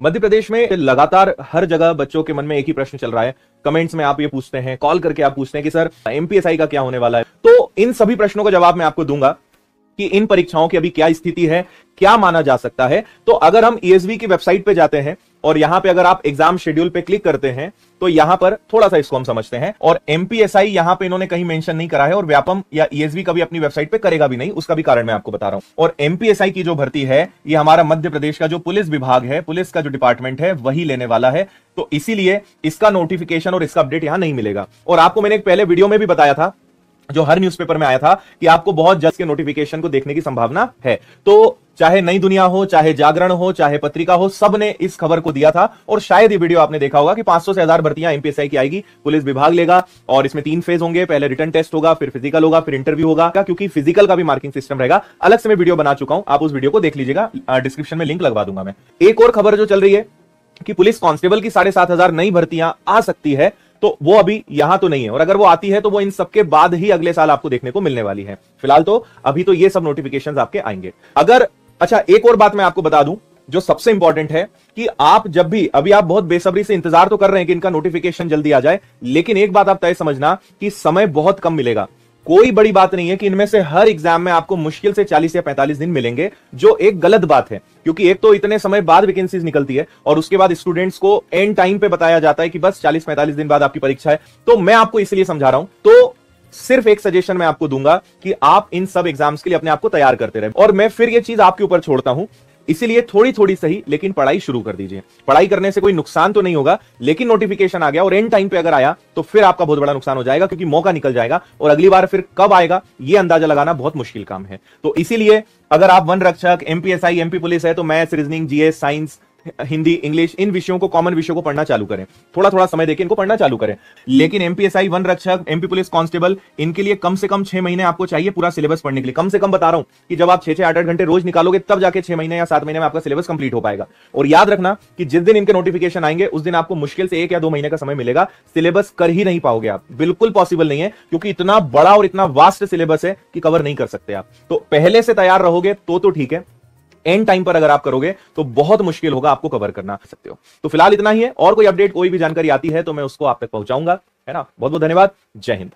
मध्य प्रदेश में लगातार हर जगह बच्चों के मन में एक ही प्रश्न चल रहा है। कमेंट्स में आप ये पूछते हैं, कॉल करके आप पूछते हैं कि सर एमपीएसआई का क्या होने वाला है। तो इन सभी प्रश्नों का जवाब मैं आपको दूंगा कि इन परीक्षाओं की अभी क्या स्थिति है, क्या माना जा सकता है। तो अगर हम ईएसवी की वेबसाइट पे जाते हैं और यहां पे अगर आप एग्जाम शेड्यूल पे क्लिक करते हैं तो यहां पर थोड़ा सा इसको हम समझते हैं। और एमपीएसआई यहां पे इन्होंने कहीं मेंशन नहीं करा है और व्यापम या ईएसवी कभी अपनी वेबसाइट पे करेगा भी नहीं, उसका भी कारण मैं आपको बता रहा हूं। और एमपीएसआई की जो भर्ती है ये हमारा मध्य प्रदेश का जो पुलिस विभाग है, पुलिस का जो डिपार्टमेंट है वही लेने वाला है। तो इसीलिए इसका नोटिफिकेशन और इसका अपडेट यहां नहीं मिलेगा। और आपको मैंने एक पहले वीडियो में भी बताया था जो हर न्यूज़पेपर में आया था कि आपको बहुत जल्द के नोटिफिकेशन को देखने की संभावना है। तो चाहे नई दुनिया हो, चाहे जागरण हो, चाहे पत्रिका हो, सब ने इस खबर को दिया था। और शायद ये वीडियो आपने देखा होगा कि 500 से 1000 भर्तियां एमपीएसआई की आएगी, पुलिस विभाग लेगा और इसमें 3 फेज होंगे। पहले रिटन टेस्ट होगा, फिर फिजिकल होगा, फिर इंटरव्यू होगा, क्योंकि फिजिकल का भी मार्किंग सिस्टम रहेगा। अलग से मैं वीडियो बना चुका हूं, आप उस वीडियो को देख लीजिएगा, डिस्क्रिप्शन में लिंक लगवा दूंगा मैं। एक और खबर जो चल रही है कि पुलिस कांस्टेबल की 7500 नई भर्तियां आ सकती है, तो वो अभी यहां तो नहीं है। और अगर वो आती है तो वो इन सबके बाद ही अगले साल आपको देखने को मिलने वाली है। फिलहाल तो अभी तो ये सब नोटिफिकेशंस आपके आएंगे। अगर अच्छा, एक और बात मैं आपको बता दूं जो सबसे इंपॉर्टेंट है कि आप जब भी, अभी आप बहुत बेसब्री से इंतजार तो कर रहे हैं कि इनका नोटिफिकेशन जल्दी आ जाए, लेकिन एक बात आप तय समझना कि समय बहुत कम मिलेगा। कोई बड़ी बात नहीं है कि इनमें से हर एग्जाम में आपको मुश्किल से 40 या 45 दिन मिलेंगे, जो एक गलत बात है। क्योंकि एक तो इतने समय बाद वैकेंसीज निकलती है और उसके बाद स्टूडेंट्स को एंड टाइम पे बताया जाता है कि बस 40-45 दिन बाद आपकी परीक्षा है। तो मैं आपको इसलिए समझा रहा हूं, तो सिर्फ एक सजेशन मैं आपको दूंगा कि आप इन सब एग्जाम्स के लिए अपने आप को तैयार करते रहे। और मैं फिर ये चीज आपके ऊपर छोड़ता हूं, इसीलिए थोड़ी थोड़ी सही लेकिन पढ़ाई शुरू कर दीजिए। पढ़ाई करने से कोई नुकसान तो नहीं होगा, लेकिन नोटिफिकेशन आ गया और एंड टाइम पे अगर आया तो फिर आपका बहुत बड़ा नुकसान हो जाएगा, क्योंकि मौका निकल जाएगा और अगली बार फिर कब आएगा ये अंदाजा लगाना बहुत मुश्किल काम है। तो इसीलिए अगर आप वन रक्षक, एमपीएसआई, एमपी पुलिस है तो maths, reasoning, GS, science, Hindi, English, इन विषयों को, कॉमन विषयों को पढ़ना चालू करें। थोड़ा थोड़ा समय देके इनको पढ़ना चालू करें। लेकिन एमपीएसआई, वन रक्षक, एमपी पुलिस कांस्टेबल, इनके लिए कम से कम 6 महीने आपको चाहिए पूरा सिलेबस पढ़ने के लिए। कम से कम बता रहा हूं कि जब आप 6-6, 8-8 घंटे रोज निकालोगे तब जाके 6 महीने या 7 महीने में आपका सिलेबस कंप्लीट हो पाएगा। और याद रखना कि जिस दिन इनके नोटिफिकेशन आएंगे उस दिन आपको मुश्किल से 1 या 2 महीने का समय मिलेगा। सिलेबस कर ही नहीं पाओगे आप, बिल्कुल पॉसिबल नहीं है, क्योंकि इतना बड़ा और इतना वास्ट सिलेबस है कि कवर नहीं कर सकते आप। तो पहले से तैयार रहोगे तो ठीक है, एंड टाइम पर अगर आप करोगे तो बहुत मुश्किल होगा आपको कवर करना सकते हो। तो फिलहाल इतना ही है, और कोई अपडेट, कोई भी जानकारी आती है तो मैं उसको आप तक पहुंचाऊंगा, है ना। बहुत बहुत धन्यवाद, जय हिंद।